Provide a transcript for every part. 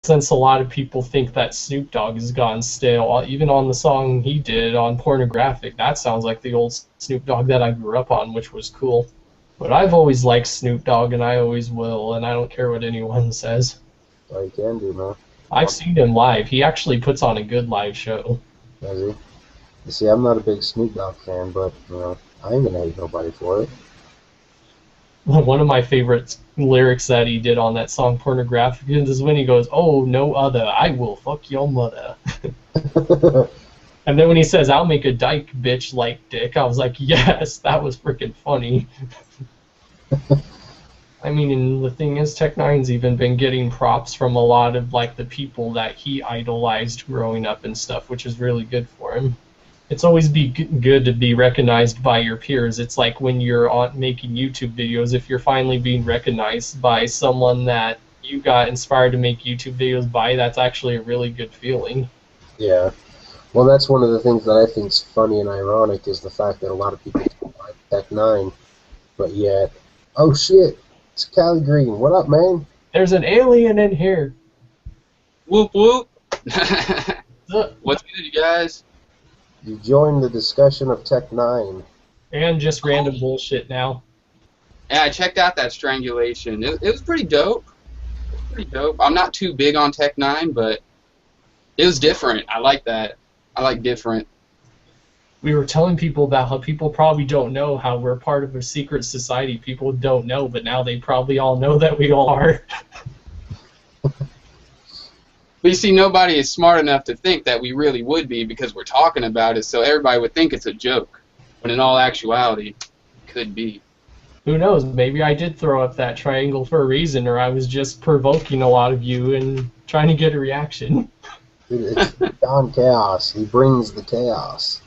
since a lot of people think that Snoop Dogg has gone stale, even on the song he did on Pornographic, that sounds like the old Snoop Dogg that I grew up on, which was cool. But I've always liked Snoop Dogg, and I always will, and I don't care what anyone says. All you can do, man. I've seen him live. He actually puts on a good live show. Does he? You see, I'm not a big Snoop Dogg fan, but, you know, I ain't gonna hate nobody for it. One of my favorite lyrics that he did on that song Pornographic is when he goes, "Oh, no other, I will fuck your mother." And then when he says, "I'll make a dyke bitch like dick," I was like, yes, that was freaking funny. I mean, and the thing is, Tech Nine's even been getting props from a lot of like the people that he idolized growing up and stuff, which is really good for him. It's always good to be recognized by your peers. It's like when you're making YouTube videos, if you're finally being recognized by someone that you got inspired to make YouTube videos by, that's actually a really good feeling. Yeah. Well, that's one of the things that I think's funny and ironic is the fact that a lot of people don't like Tech Nine, but yet, oh shit, it's Cali Green. What up, man? There's an alien in here. Whoop whoop. What's good, you guys? You joined the discussion of Tech Nine. And just random bullshit now. Yeah, I checked out that Strangulation. It was pretty dope. I'm not too big on Tech Nine, but it was different. I like that. I like different. We were telling people about how people probably don't know how we're part of a secret society. People don't know, but now they probably all know that we all are. But you see, nobody is smart enough to think that we really would be because we're talking about it, so everybody would think it's a joke, when in all actuality, it could be. Who knows? Maybe I did throw up that triangle for a reason, or I was just provoking a lot of you and trying to get a reaction. It's Don Chaos. He brings the chaos.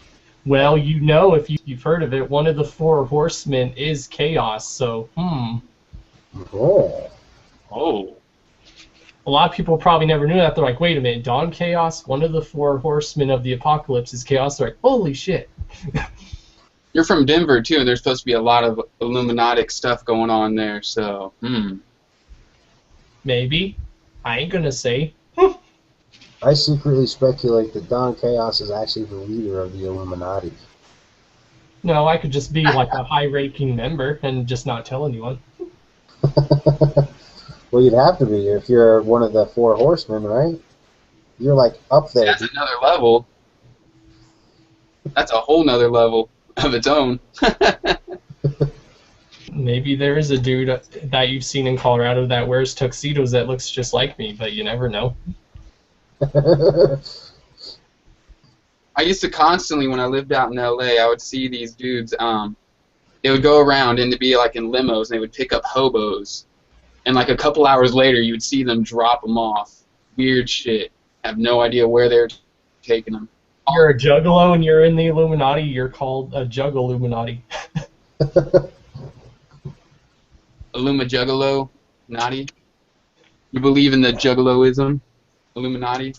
Well, you know, if you've heard of it, one of the four horsemen is chaos, so, Oh. Oh. A lot of people probably never knew that. They're like, wait a minute, Dawn Chaos, one of the four horsemen of the apocalypse is chaos. They're like, holy shit. You're from Denver, too, and there's supposed to be a lot of Illuminatic stuff going on there, so, Maybe. I ain't gonna say. I secretly speculate that Don Chaos is actually the leader of the Illuminati. No, I could just be like a high-ranking member and just not tell anyone. Well, you'd have to be if you're one of the four horsemen, right? You're like up there. That's another level. That's a whole nother level of its own. Maybe there is a dude that you've seen in Colorado that wears tuxedos that looks just like me, but you never know. I used to constantly, when I lived out in LA, I would see these dudes, they would go around and to be like in limos, and they would pick up hobos. And like a couple hours later, you would see them drop them off. Weird shit. Have no idea where they're taking them. You're a Juggalo and you're in the Illuminati, you're called a Juggaluminati. Juggalo, Nati. You believe in the Juggaloism? Illuminati?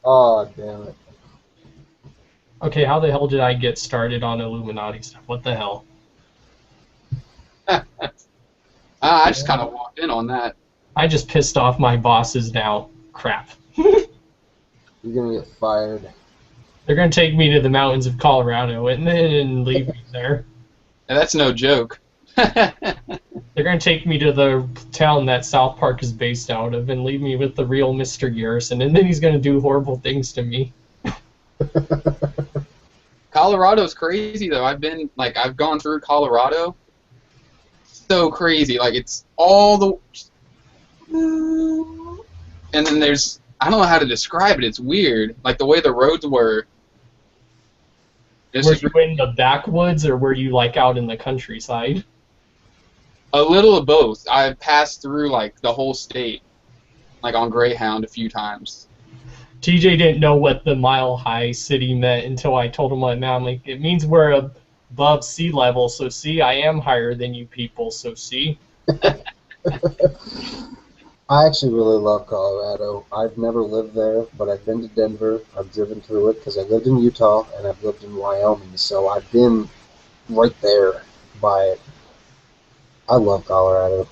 Oh, damn it. Okay, how the hell did I get started on Illuminati stuff? What the hell? I just kind of walked in on that. I just pissed off my bosses now. Crap. You're gonna get fired. They're gonna take me to the mountains of Colorado and then leave me there. And that's no joke. They're gonna take me to the town that South Park is based out of and leave me with the real Mr. Garrison, and then he's gonna do horrible things to me. Colorado's crazy though. I've gone through Colorado. So crazy. Like it's all the, and then there's, I don't know how to describe it. It's weird. Like the way the roads were. Were you in the backwoods or were you like out in the countryside? A little of both. I've passed through like the whole state, like on Greyhound a few times. TJ didn't know what the mile-high city meant until I told him what it meant. I'm like, it means we're above sea level, so see, I am higher than you people, so see. I actually really love Colorado. I've never lived there, but I've been to Denver. I've driven through it because I lived in Utah and I've lived in Wyoming, so I've been right there by it. I love Colorado.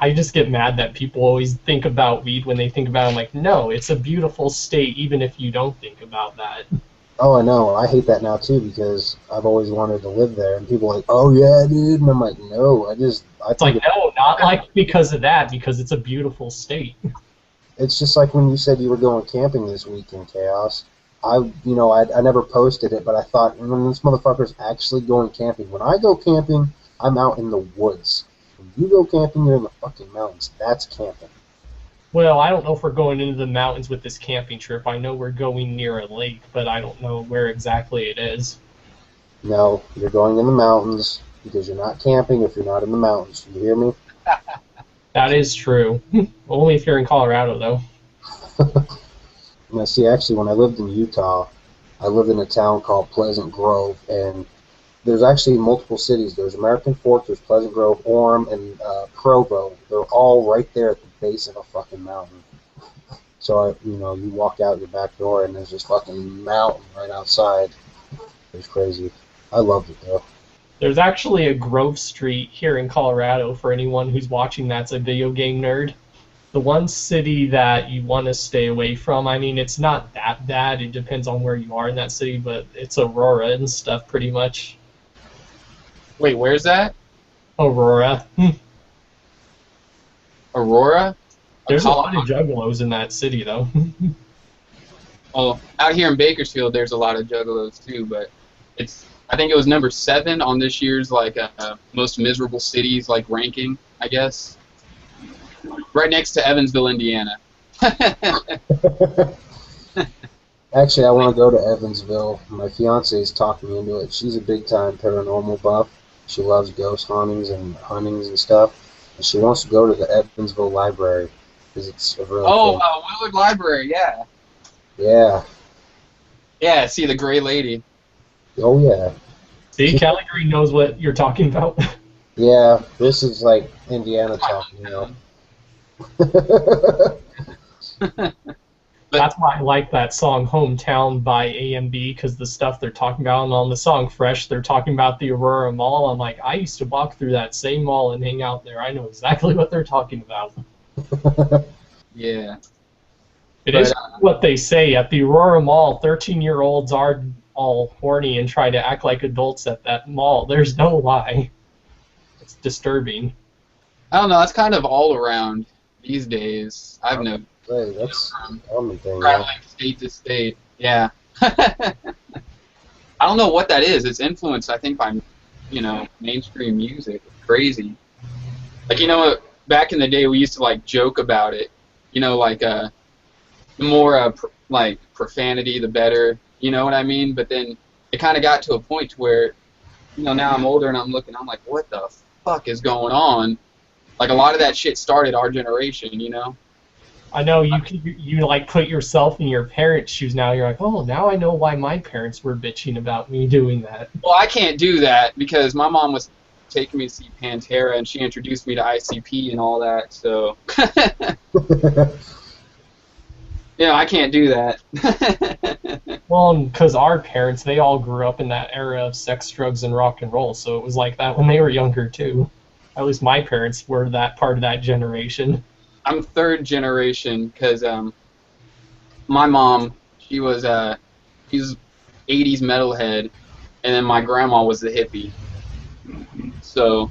I just get mad that people always think about weed when they think about it. I'm like, no, it's a beautiful state, even if you don't think about that. Oh, I know. I hate that now too because I've always wanted to live there, and people are like, "Oh yeah, dude," and I'm like, "No, I It's think like, no, not like because of that, because it's a beautiful state. it's just like when you said you were going camping this week in Chaos. I never posted it, but I thought, this motherfucker's actually going camping. When I go camping, I'm out in the woods. When you go camping, you're in the fucking mountains. That's camping. Well, I don't know if we're going into the mountains with this camping trip. I know we're going near a lake, but I don't know where exactly it is. No, you're going in the mountains because you're not camping if you're not in the mountains. You hear me? That is true. Only if you're in Colorado, though. Now, see, actually, when I lived in Utah, I lived in a town called Pleasant Grove, and there's actually multiple cities. There's American Fork, there's Pleasant Grove, Orem, and Provo. They're all right there at the base of a fucking mountain. So, you walk out your back door, and there's this fucking mountain right outside. It's crazy. I loved it, though. There's actually a Grove Street here in Colorado for anyone who's watching that's a video game nerd. The one city that you want to stay away from, I mean, it's not that bad. It depends on where you are in that city, but it's Aurora and stuff, pretty much. Wait, where's that? Aurora. Aurora? There's a lot of juggalos in that city, though. Oh, out here in Bakersfield, there's a lot of juggalos too, but I think it was number 7 on this year's most miserable cities ranking, I guess. Right next to Evansville, Indiana. Actually, I want to go to Evansville. My fiance's talking me into it. She's a big-time paranormal buff. She loves ghost hauntings and stuff. And she wants to go to the Evansville Library because it's a really Willard Library, yeah. Yeah. Yeah, see the Gray Lady. Oh, yeah. See, Cali Green knows what you're talking about. Yeah, this is like Indiana talking, That's why I like that song Hometown by AMB, because the stuff they're talking about, and on the song Fresh, they're talking about the Aurora Mall. I'm like, I used to walk through that same mall and hang out there. I know exactly what they're talking about. Yeah. It is what they say. At the Aurora Mall, 13-year-olds are all horny and try to act like adults at that mall. There's no lie. It's disturbing. I don't know, that's kind of all around these days. I've noticed. Hey, that's a common thing. Traveling state to state. Yeah. I don't know what that is. It's influenced, I think, by, mainstream music. It's crazy. Back in the day, we used to, joke about it. The more, profanity, the better. You know what I mean? But then it kind of got to a point where, now I'm older and I'm like, what the fuck is going on? A lot of that shit started our generation, I know you put yourself in your parents' shoes now. You're like, oh, now I know why my parents were bitching about me doing that. Well, I can't do that because my mom was taking me to see Pantera and she introduced me to ICP and all that. So, I can't do that. Well, because our parents, they all grew up in that era of sex, drugs, and rock and roll. So it was like that when they were younger too. At least my parents were that part of that generation. I'm 3rd generation because my mom, she's 80s metalhead, and then my grandma was the hippie. So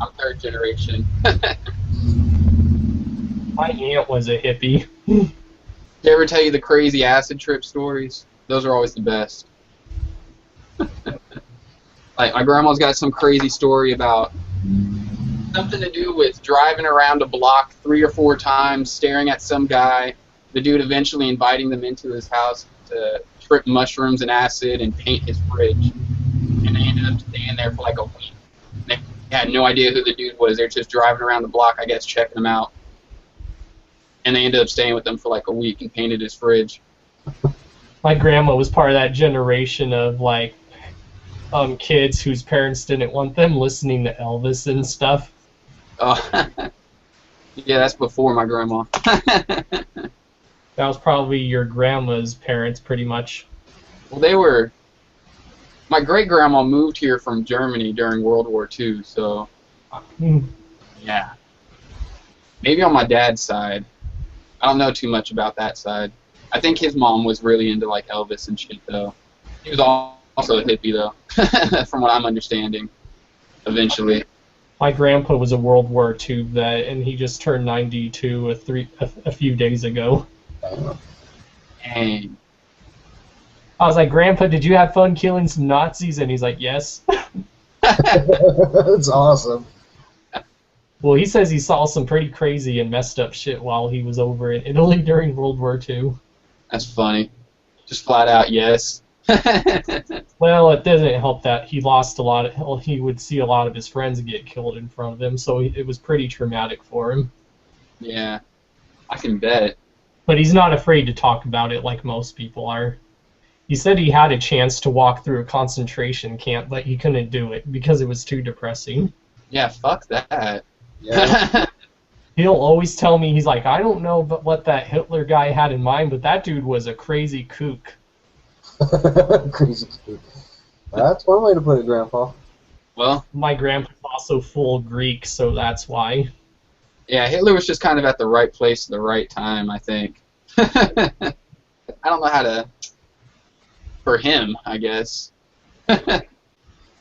I'm 3rd generation. My aunt was a hippie. Did they ever tell you the crazy acid trip stories? Those are always the best. My grandma's got some crazy story about something to do with driving around a block 3 or 4 times, staring at some guy, the dude eventually inviting them into his house to trip mushrooms and acid and paint his fridge. And they ended up staying there for a week. They had no idea who the dude was. They're just driving around the block, I guess, checking him out. And they ended up staying with them for a week and painted his fridge. My grandma was part of that generation of kids whose parents didn't want them listening to Elvis and stuff. Oh, yeah, that's before my grandma. That was probably your grandma's parents, pretty much. Well, my great-grandma moved here from Germany during World War II, so, yeah. Maybe on my dad's side. I don't know too much about that side. I think his mom was really into like Elvis and shit though. He was also a hippie though, from what I'm understanding. Eventually. My grandpa was a World War II vet, and he just turned 92 a few days ago. Dang. I was like, Grandpa, did you have fun killing some Nazis? And he's like, yes. That's awesome. Well, he says he saw some pretty crazy and messed up shit while he was over in Italy during World War II. That's funny. Just flat out yes. Well, it doesn't help that he lost a lot of. He would see a lot of his friends get killed in front of him, so it was pretty traumatic for him. Yeah, I can bet. But he's not afraid to talk about it like most people are. He said he had a chance to walk through a concentration camp, but he couldn't do it because it was too depressing. Yeah, fuck that. Yeah. He'll always tell me, he's like, I don't know what that Hitler guy had in mind, but that dude was a crazy kook. Crazy kid. That's one way to put it, Grandpa. Well, My grandpa's also full Greek, so that's why. yeah, Hitler was just kind of at the right place at the right time, I think. I don't know how to... For him, I guess. A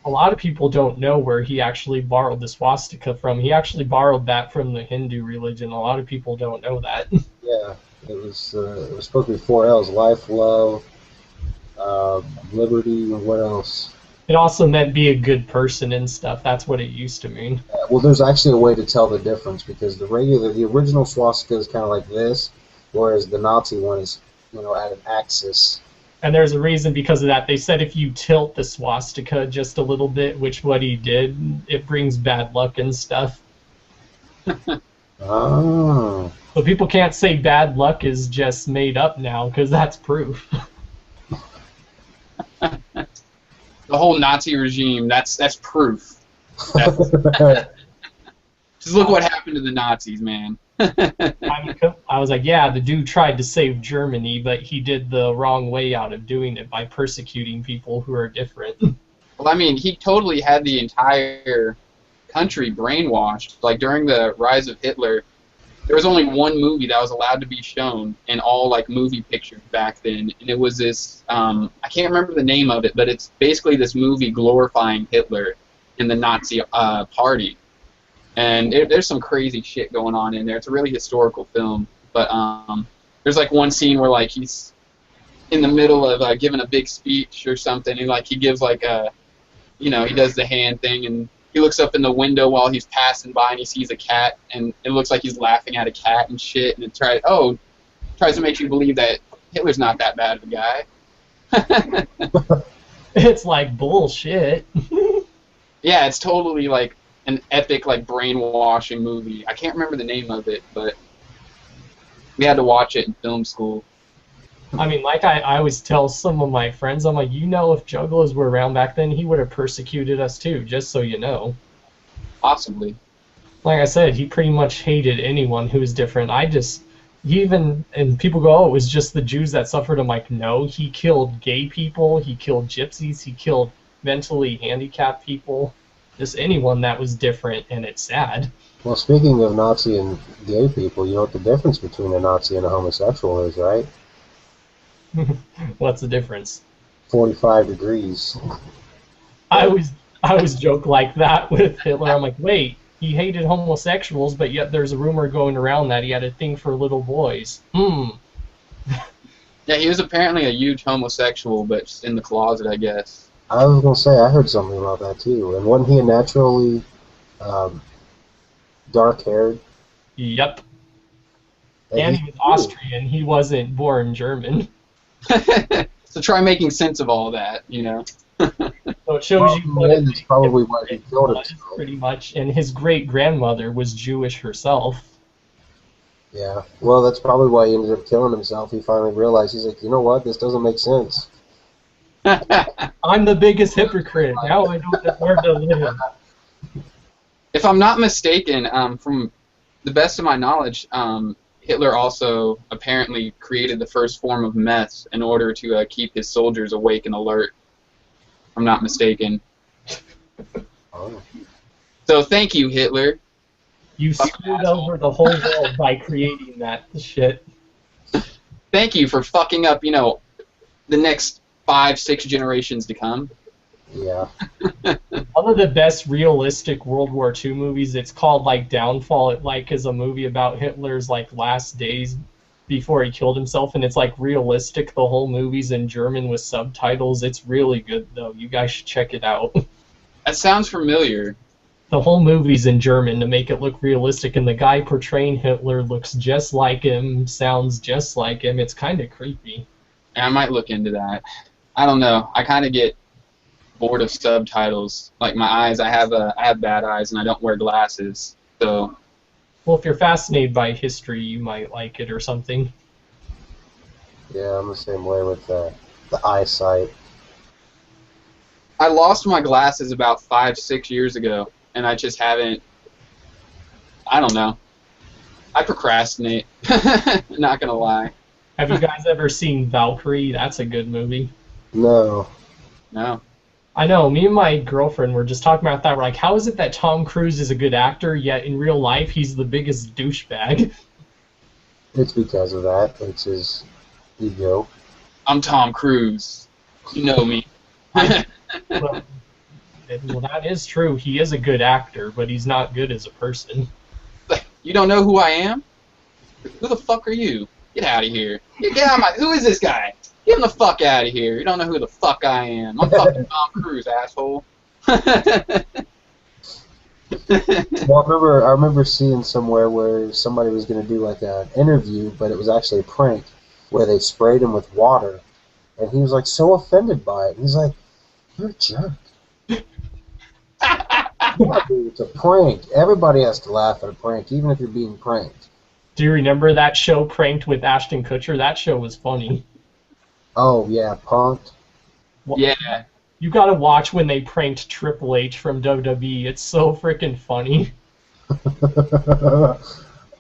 lot of people don't know where he actually borrowed the swastika from. He actually borrowed that from the Hindu religion. A lot of people don't know that. Yeah, it was supposed to be 4 L's: life, love, liberty, and what else? It also meant be a good person and stuff. That's what it used to mean. Well, there's actually a way to tell the difference because the original swastika is kind of like this, whereas the Nazi one is, at an axis. And there's a reason because of that. They said if you tilt the swastika just a little bit, which what he did, it brings bad luck and stuff. Oh. But people can't say bad luck is just made up now because that's proof. The whole Nazi regime, that's proof. Just look what happened to the Nazis, man. I was like, yeah, the dude tried to save Germany, but he did the wrong way out of doing it by persecuting people who are different. Well, I mean, he totally had the entire country brainwashed. Like, during the rise of Hitler, there was only one movie that was allowed to be shown in all, like, movie pictures back then, and it was this, I can't remember the name of it, but it's basically this movie glorifying Hitler in the Nazi party. And there's some crazy shit going on in there. It's a really historical film. But there's like one scene where like he's in the middle of giving a big speech or something, and like he gives like he does the hand thing, and he looks up in the window while he's passing by, and he sees a cat, and it looks like he's laughing at a cat and shit, and it tries to make you believe that Hitler's not that bad of a guy. It's like bullshit. Yeah, it's totally like an epic like brainwashing movie. I can't remember the name of it, but we had to watch it in film school. I mean, like I always tell some of my friends, I'm like, if Juggalos were around back then, he would have persecuted us too, just so you know. Possibly. Like I said, he pretty much hated anyone who was different. And people go, oh, it was just the Jews that suffered. I'm like, no, he killed gay people, he killed gypsies, he killed mentally handicapped people. Just anyone that was different, and it's sad. Well, speaking of Nazi and gay people, you know what the difference between a Nazi and a homosexual is, right? What's the difference? 45 degrees. I always joke like that with Hitler. I'm like, wait, he hated homosexuals, but yet there's a rumor going around that he had a thing for little boys. Yeah, he was apparently a huge homosexual, but just in the closet, I guess. I was going to say, I heard something about that too. And wasn't he naturally dark-haired? Yep. And he was Austrian. He wasn't born German. So try making sense of all that, So it shows you what that's probably why he killed himself. Pretty much. And his great-grandmother was Jewish herself. Yeah. Well, that's probably why he ended up killing himself. He finally realized, he's like, you know what? This doesn't make sense. I'm the biggest hypocrite. Now I don't know where to live. If I'm not mistaken, from the best of my knowledge, Hitler also apparently created the first form of meth in order to keep his soldiers awake and alert. If I'm not mistaken. Oh. So thank you, Hitler. You screwed over the whole world by creating that shit. Thank you for fucking up, you know, the next 5-6 generations to come. Yeah. One of the best realistic World War II movies, it's called like Downfall. It like is a movie about Hitler's like last days before he killed himself, and it's like realistic. The whole movie's in German with subtitles. It's really good though. You guys should check it out. That sounds familiar. The whole movie's in German to make it look realistic, and the guy portraying Hitler looks just like him, sounds just like him. It's kind of creepy. Yeah, I might look into that. I don't know. I kind of get bored of subtitles. Like my eyes, I have bad eyes, and I don't wear glasses. So. Well, if you're fascinated by history, you might like it or something. Yeah, I'm the same way with the eyesight. I lost my glasses about 5-6 years ago, and I just haven't. I don't know. I procrastinate. Not gonna lie. Have you guys ever seen Valkyrie? That's a good movie. No. No. I know, me and my girlfriend were just talking about that. We're like, how is it that Tom Cruise is a good actor, yet in real life he's the biggest douchebag? It's because of that. It's his ego. I'm Tom Cruise. You know me. Well, that is true. He is a good actor, but he's not good as a person. You don't know who I am? Who the fuck are you? Get out of here. Get out of my... Who is this guy? Get him the fuck out of here. You don't know who the fuck I am. I'm fucking Tom Cruise, asshole. Well, I remember seeing somewhere where somebody was going to do like an interview, but it was actually a prank where they sprayed him with water, and he was like so offended by it. He's like, "You're a jerk." Yeah, dude, it's a prank. Everybody has to laugh at a prank, even if you're being pranked. Do you remember that show Pranked with Ashton Kutcher? That show was funny. Oh yeah, punked. Well, Yeah. you gotta watch when they pranked Triple H from WWE. It's so freaking funny.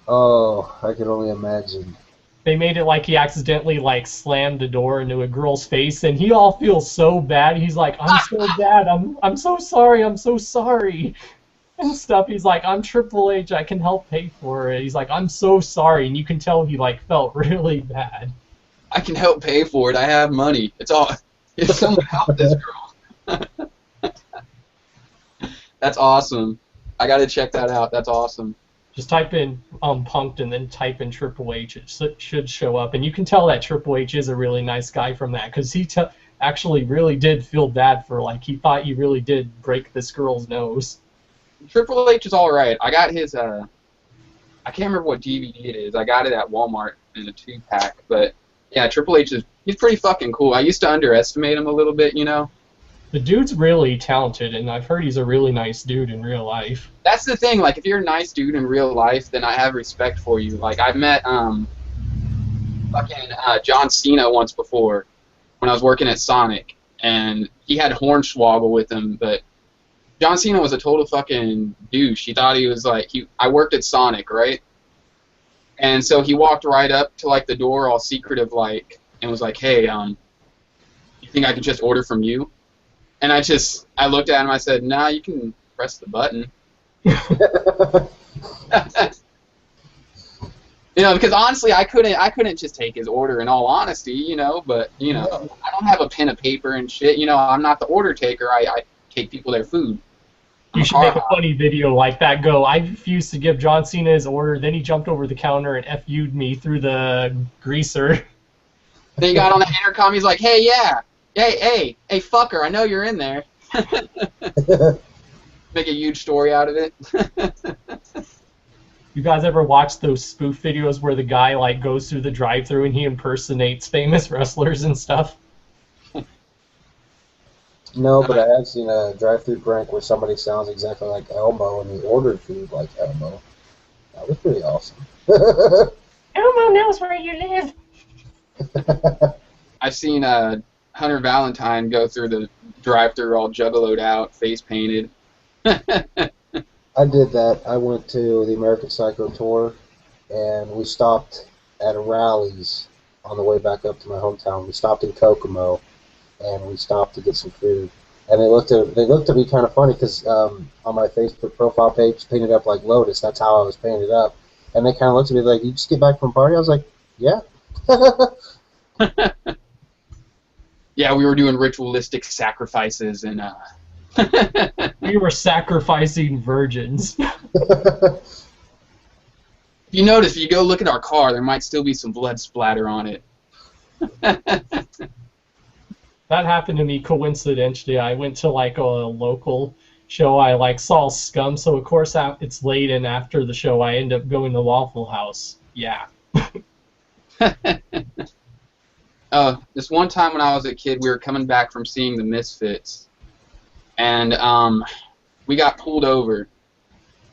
Oh, I can only imagine. They made it like he accidentally like slammed the door into a girl's face, and he all feels so bad. He's like, "I'm so bad. I'm so sorry. I'm so sorry," and stuff. He's like, "I'm Triple H. I can help pay for it." He's like, "I'm so sorry," and you can tell he like felt really bad. I can help pay for it. I have money. It's all. If someone help this girl. That's awesome. I gotta check that out. That's awesome. Just type in Punked and then type in Triple H. It should show up, and you can tell that Triple H is a really nice guy from that, because he actually really did feel bad for, like, he thought he really did break this girl's nose. Triple H is all right. I got his. I can't remember what DVD it is. I got it at Walmart in a 2-pack, but yeah, Triple H he's pretty fucking cool. I used to underestimate him a little bit, you know. The dude's really talented, and I've heard he's a really nice dude in real life. That's the thing. Like, if you're a nice dude in real life, then I have respect for you. Like, I met John Cena once before when I was working at Sonic, and he had Hornswoggle with him, but John Cena was a total fucking douche. He thought he was like I worked at Sonic, right? And so he walked right up to like the door, all secretive, like, and was like, "Hey, you think I could just order from you?" And I looked at him. I said, "Nah, you can press the button." You know, because honestly, I couldn't just take his order. In all honesty, you know, but you know, I don't have a pen and paper and shit. You know, I'm not the order taker. I take people their food. You should make a funny video like that. Go, I refused to give John Cena his order. Then he jumped over the counter and FU'd me through the greaser. Then he got on the intercom. He's like, "Hey, yeah. Hey, fucker, I know you're in there." Make a huge story out of it. You guys ever watch those spoof videos where the guy like goes through the drive-thru and he impersonates famous wrestlers and stuff? No, but I have seen a drive-thru prank where somebody sounds exactly like Elmo and he ordered food like Elmo. That was pretty awesome. Elmo knows where you live. I've seen Hunter Valentine go through the drive-thru all juggaloed out, face painted. I did that. I went to the American Psycho Tour, and we stopped at a Rally's on the way back up to my hometown. We stopped in Kokomo, and we stopped to get some food. and they looked at me kind of funny because on my Facebook profile page, painted up like Lotus. That's how I was painted up, and they kind of looked at me like, "You just get back from a party?" I was like, "Yeah." Yeah, we were doing ritualistic sacrifices and We were sacrificing virgins. if you notice, if you go look at our car, there might still be some blood splatter on it. That happened to me coincidentally. I went to like a local show. I like saw Scum, so of course it's late, and after the show, I end up going to Waffle House. Yeah. This one time when I was a kid, we were coming back from seeing the Misfits, and we got pulled over,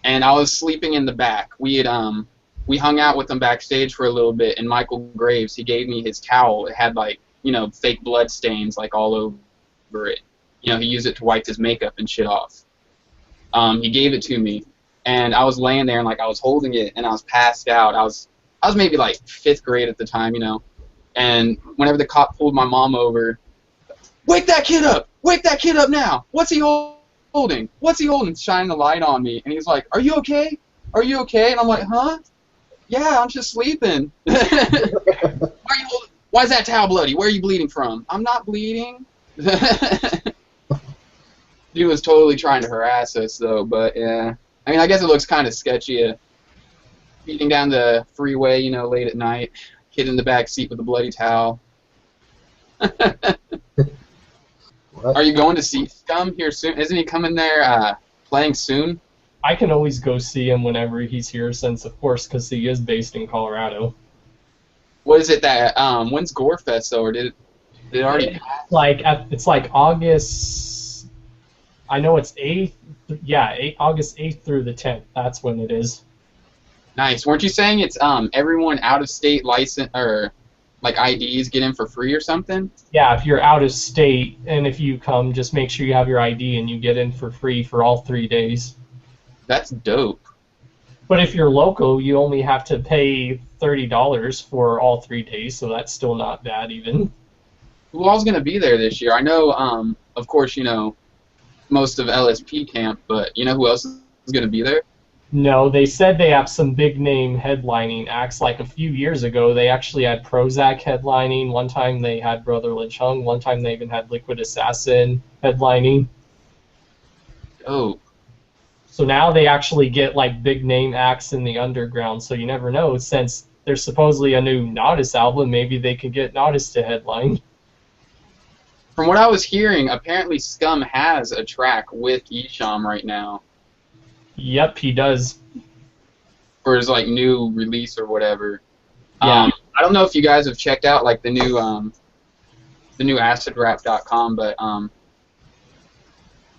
and I was sleeping in the back. We hung out with them backstage for a little bit, and Michael Graves, he gave me his towel. It had like, you know, fake blood stains like all over it. You know, he used it to wipe his makeup and shit off. He gave it to me, and I was laying there and like I was holding it, and I was passed out. I was maybe like 5th grade at the time, you know. And whenever the cop pulled my mom over, wake that kid up! Wake that kid up now! What's he holding? What's he holding? Shining the light on me, and he's like, "Are you okay? Are you okay?" And I'm like, "Huh? Yeah, I'm just sleeping." Why is that towel bloody? Where are you bleeding from? I'm not bleeding. He was totally trying to harass us, though, but yeah. I mean, I guess it looks kind of sketchy. Speeding down the freeway, you know, late at night, kid in the back seat with a bloody towel. Are you going to see Scum here soon? Isn't he coming there playing soon? I can always go see him whenever he's here, since, of course, because he is based in Colorado. What is it that, when's Gore-Fest, though, or did it already pass? It's like August, I know it's 8th, yeah, August 8th through the 10th, that's when it is. Nice. Weren't you saying it's, everyone out-of-state license, or, like, IDs get in for free or something? Yeah, if you're out of state, and if you come, just make sure you have your ID, and you get in for free for all 3 days. That's dope. But if you're local, you only have to pay $30 for all 3 days, so that's still not bad even. Who all's going to be there this year? I know, of course, you know, most of LSP camp, but you know who else is going to be there? No, they said they have some big-name headlining acts. Like a few years ago, they actually had Prozac headlining. One time they had Brother Lynch Hung. One time they even had Liquid Assassin headlining. Oh. So now they actually get like big-name acts in the underground, so you never know. Since there's supposedly a new Nodus album, maybe they could get Nodus to headline. From what I was hearing, apparently Scum has a track with ESHAM right now. Yep, he does. For his like new release or whatever. Yeah. I don't know if you guys have checked out like the new AcidRap.com, but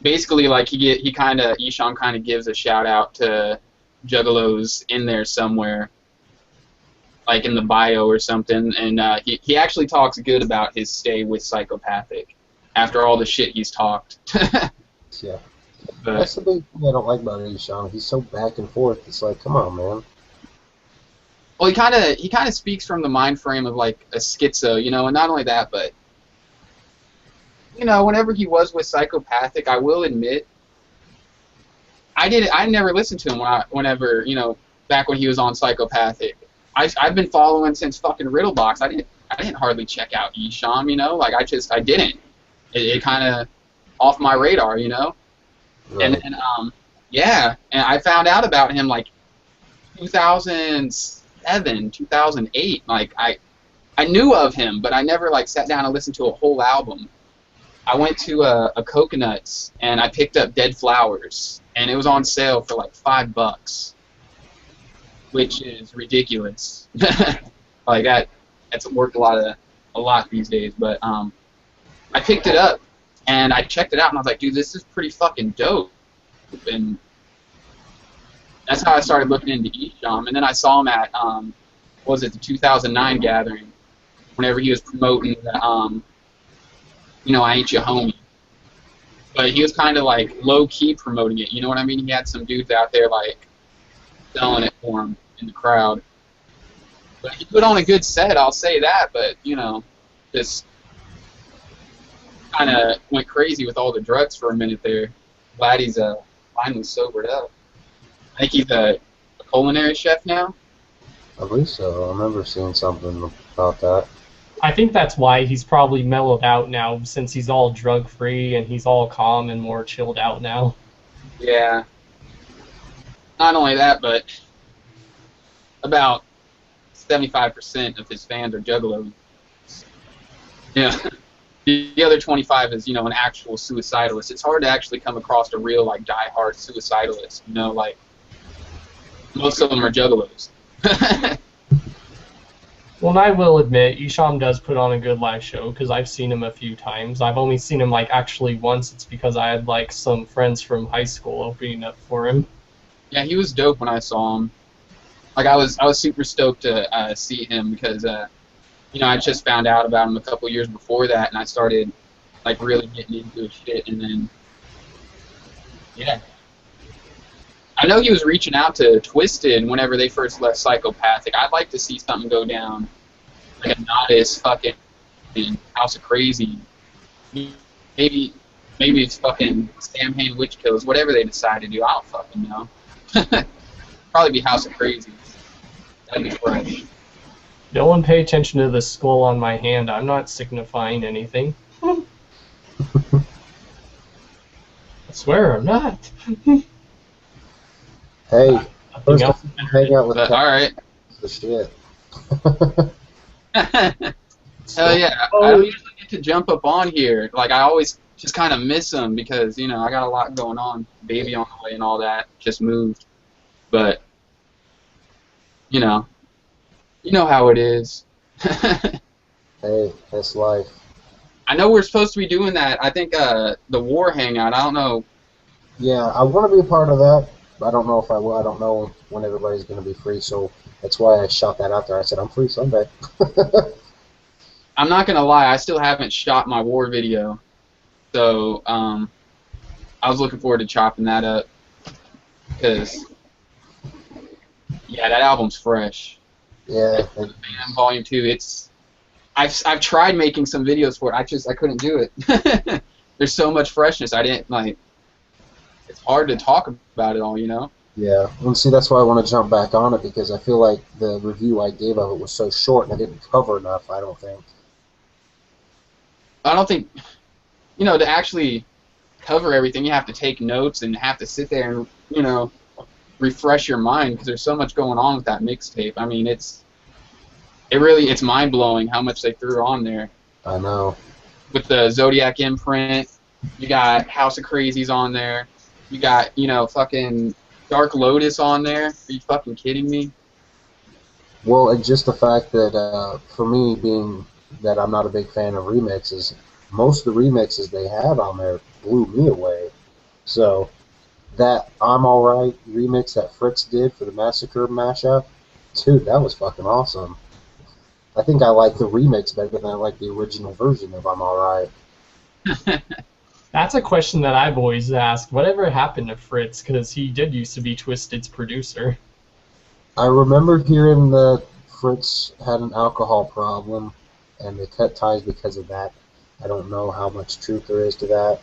basically like ESHAM kind of gives a shout out to Juggalos in there somewhere, like in the bio or something, and he actually talks good about his stay with Psychopathic after all the shit he's talked. Yeah. But That's the big thing I don't like about ESHAM. He's so back and forth. It's like, come on, man. well, he kind of speaks from the mind frame of like a schizo, you know, and not only that, but you know, whenever he was with Psychopathic, I will admit, I never listened to him whenever, you know, back when he was on Psychopathic. I've been following since fucking Riddlebox. I didn't hardly check out ESHAM, you know, like I didn't. It kind of off my radar, you know. Right. And yeah, and I found out about him like 2007, 2008. Like I knew of him, but I never like sat down and listened to a whole album. I went to a Coconuts and I picked up Dead Flowers, and it was on sale for like $5, which is ridiculous. Like that's worth a lot these days. But I picked it up and I checked it out and I was like, dude, this is pretty fucking dope. And that's how I started looking into ESHAM. And then I saw him at what was it, the 2009 gathering, whenever he was promoting the you know, I Ain't Your Homie. But he was kind of like low-key promoting it, you know what I mean? He had some dudes out there like selling it for him in the crowd. But he put on a good set, I'll say that, but, you know, just kind of went crazy with all the drugs for a minute there. Glad he's finally sobered up. I think he's a culinary chef now. I believe so. I remember seeing something about that. I think that's why he's probably mellowed out now, since he's all drug-free and he's all calm and more chilled out now. Yeah. Not only that, but about 75% of his fans are Juggalos. Yeah. The other 25 is, an actual suicidalist. It's hard to actually come across a real, like, die-hard suicidalist, like, most of them are Juggalos. Well, and I will admit, ESHAM does put on a good live show, because I've seen him a few times. I've only seen him, like, actually once. It's because I had, like, some friends from high school opening up for him. Yeah, he was dope when I saw him. Like, I was super stoked to see him, because, I just found out about him a couple years before that, and I started, like, really getting into his shit, and then, yeah. I know he was reaching out to Twisted whenever they first left Psychopathic. I'd like to see something go down, like a Nodis fucking House of Crazy. Maybe it's fucking Samhain Witch Kills, whatever they decide to do. I don't fucking know. Probably be House of Crazy. That'd be fresh. No one pay attention to the skull on my hand. I'm not signifying anything. I swear I'm not. Hey, first else? hang out with alright. the shit. Hell yeah. I don't usually get to jump up on here. Like, I always just kind of miss them because, I got a lot going on. Baby on the way and all that. Just moved. But, you know how it is. Hey, that's life. I know we're supposed to be doing that. I think the War Hangout. I don't know. Yeah, I want to be a part of that. I don't know if I will. I don't know when everybody's going to be free, so that's why I shot that out there. I said, I'm free Sunday. I'm not going to lie. I still haven't shot my War video. So I was looking forward to chopping that up. Because, yeah, that album's fresh. Yeah. Band Volume 2, I've tried making some videos for it. I couldn't do it. There's so much freshness. I didn't, like... It's hard to talk about it all, Yeah, and see, that's why I want to jump back on it, because I feel like the review I gave of it was so short and I didn't cover enough, I don't think. I don't think, to actually cover everything, you have to take notes and have to sit there and, refresh your mind, because there's so much going on with that mixtape. I mean, it's mind-blowing how much they threw on there. I know. With the Zodiac imprint, you got House of Crazies on there. You got, fucking Dark Lotus on there. Are you fucking kidding me? Well, it's just the fact that, for me, being that I'm not a big fan of remixes, most of the remixes they had on there blew me away. So, that I'm Alright remix that Fritz did for the Massacre mashup, dude, that was fucking awesome. I think I like the remix better than I like the original version of I'm Alright. That's a question that I've always asked. Whatever happened to Fritz? Because he did used to be Twisted's producer. I remember hearing that Fritz had an alcohol problem, and they cut ties because of that. I don't know how much truth there is to that.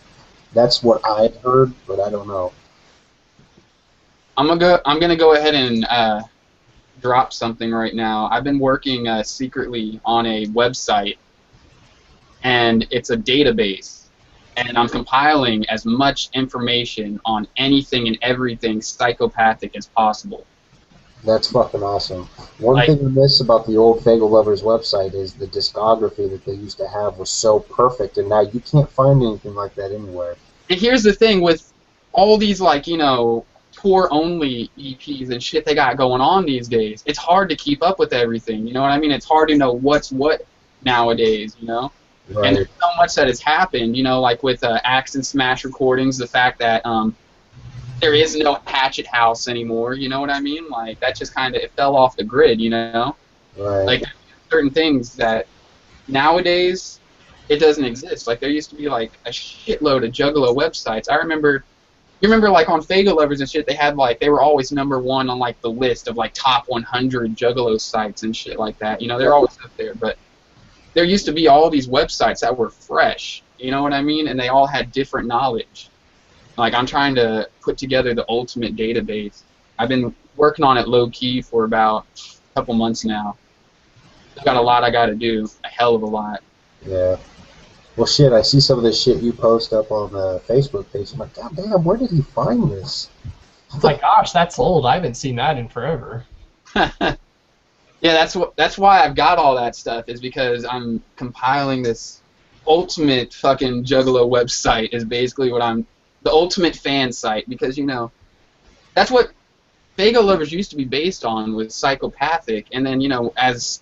That's what I've heard, but I don't know. I'm gonna go ahead and drop something right now. I've been working secretly on a website, and it's a database. And I'm compiling as much information on anything and everything psychopathic as possible. That's fucking awesome. One thing I miss about the old Fagel Lovers website is the discography that they used to have was so perfect, and now you can't find anything like that anywhere. And here's the thing with all these, like, tour-only EPs and shit they got going on these days, it's hard to keep up with everything, you know what I mean? It's hard to know what's what nowadays, Right. And there's so much that has happened, like with Axe and Smash recordings, the fact that there is no Hatchet House anymore, you know what I mean? Like, that just kind of, it fell off the grid, Right. Like, certain things that nowadays, it doesn't exist. Like, there used to be, like, a shitload of Juggalo websites. You remember, like, on Fagel Lovers and shit, they were always #1 on, like, the list of, like, top 100 Juggalo sites and shit like that. They're always up there, but there used to be all these websites that were fresh, You know what I mean? And they all had different knowledge. Like, I'm trying to put together the ultimate database. I've been working on it low-key for about a couple months now. I've got a lot I got to do, a hell of a lot. Yeah. Well, shit, I see some of this shit you post up on the Facebook page. I'm like, God damn, where did he find this? My gosh, that's old. I haven't seen that in forever. Yeah, that's why I've got all that stuff, is because I'm compiling this ultimate fucking Juggalo website, is basically what the ultimate fan site, because, you know, that's what Fago Lovers used to be based on, was psychopathic, and then, you know, as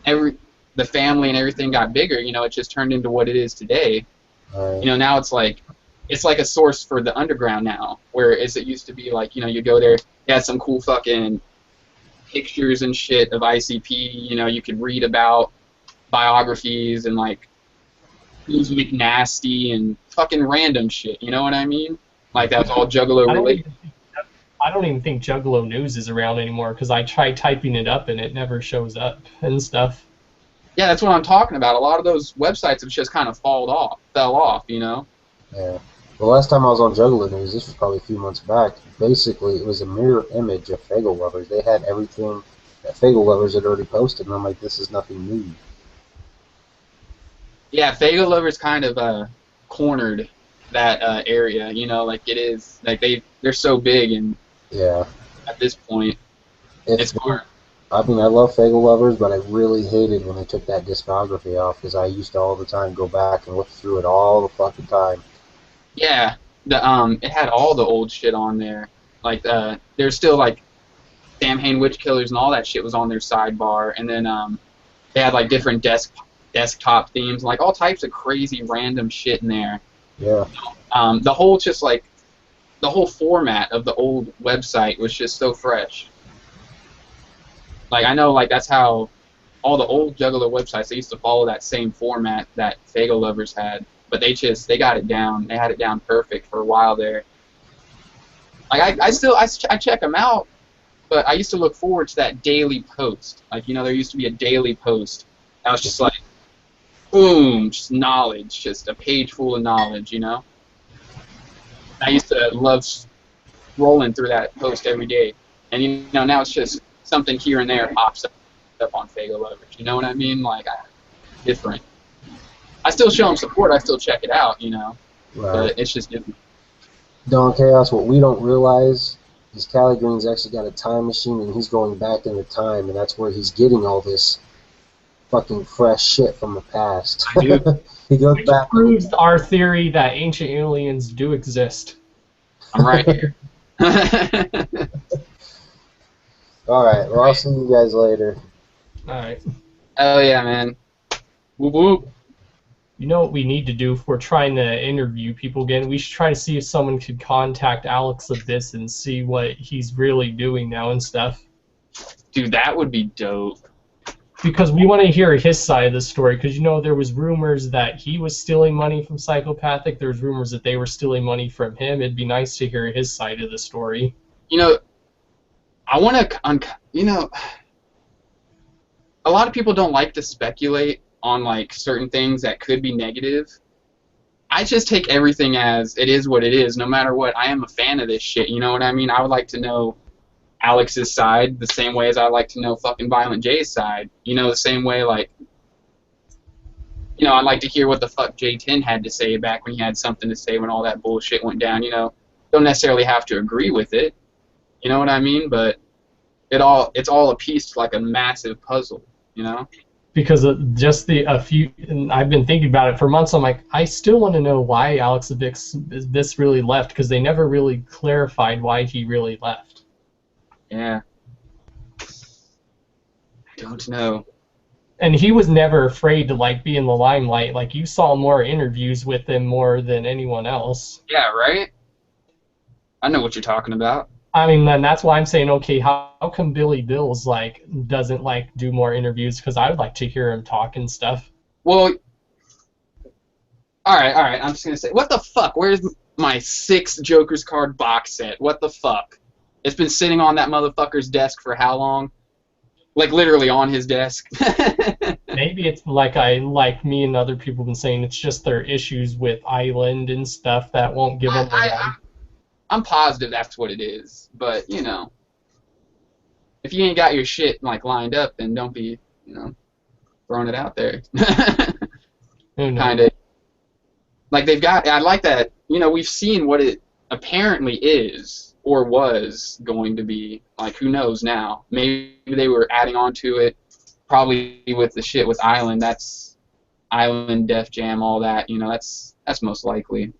the family and everything got bigger, you know, it just turned into what it is today. Right. You know, now it's like a source for the underground now, whereas it used to be like, you know, you go there, you had some cool fucking pictures and shit of ICP, you know, you could read about biographies and like who's McNasty and fucking random shit, you know what I mean? Like, that's all Juggalo related. I don't even think Juggalo News is around anymore, because I tried typing it up and it never shows up and stuff. Yeah, that's what I'm talking about. A lot of those websites have just kind of fell off, you know? Yeah. The last time I was on Juggalo News, this was probably a few months back, basically it was a mirror image of Fago Lovers. They had everything that Fago Lovers had already posted, and I'm like, this is nothing new. Yeah, Fago Lovers kind of cornered that area, you know, like it is, like they're so big, and yeah, at this point, it's hard. I mean, I love Fago Lovers, but I really hated when they took that discography off, because I used to all the time go back and look through it all the fucking time. Yeah, it had all the old shit on there. Like, there's still like Samhain Witch Killers and all that shit was on their sidebar, and then they had like different desktop themes, like all types of crazy random shit in there. Yeah. The whole format of the old website was just so fresh. Like, I know, like, that's how all the old Juggalo websites, they used to follow that same format that Fago Lovers had, but they got it down. They had it down perfect for a while there. Like, I check them out, but I used to look forward to that daily post. Like, you know, there used to be a daily post. That was just like, boom, just knowledge, just a page full of knowledge, you know? I used to love scrolling through that post every day. And, you know, now it's just something here and there pops up on Fago Lovers. You know what I mean? Like, different. I still show them support. I still check it out, you know? Right. But it's just different. Dawn Chaos, what we don't realize is Cali Green's actually got a time machine, and he's going back in the time, and that's where he's getting all this fucking fresh shit from the past. I do. He goes Which back. proves our theory that ancient aliens do exist. I'm right here. Alright, well, I'll see you guys later. Alright. Hell yeah, man. Whoop whoop. You know what we need to do if we're trying to interview people again? We should try to see if someone could contact Alex Abyss and see what he's really doing now and stuff. Dude, that would be dope. Because we want to hear his side of the story, because, you know, there was rumors that he was stealing money from Psychopathic. There's rumors that they were stealing money from him. It'd be nice to hear his side of the story. You know, I want to, you know, a lot of people don't like to speculate on, like, certain things that could be negative. I just take everything as it is what it is, no matter what. I am a fan of this shit, you know what I mean? I would like to know Alex's side the same way as I like to know fucking Violent J's side. You know, the same way, like, you know, I'd like to hear what the fuck J10 had to say back when he had something to say when all that bullshit went down, you know. Don't necessarily have to agree with it, you know what I mean? But it's all a piece to, like, a massive puzzle, you know? Because just and I've been thinking about it for months. I'm like, I still want to know why Alex Abyss really left, because they never really clarified why he really left. Yeah. I don't know. And he was never afraid to, like, be in the limelight. Like, you saw more interviews with him more than anyone else. Yeah, right? I know what you're talking about. I mean, then that's why I'm saying, okay, how come Billy Bills, like, doesn't, like, do more interviews? Because I would like to hear him talk and stuff. Well, all right, I'm just going to say, what the fuck? Where's my 6 Joker's card box set? What the fuck? It's been sitting on that motherfucker's desk for how long? Like, literally on his desk. Maybe it's like me and other people have been saying, it's just their issues with Island and stuff that won't give them I'm positive that's what it is, but you know, if you ain't got your shit like lined up, then don't be, you know, throwing it out there. Kind of like they've got. I like that. You know, we've seen what it apparently is or was going to be. Like, who knows now? Maybe they were adding on to it. Probably with the shit with Island. That's Island, Def Jam, all that. You know, that's most likely.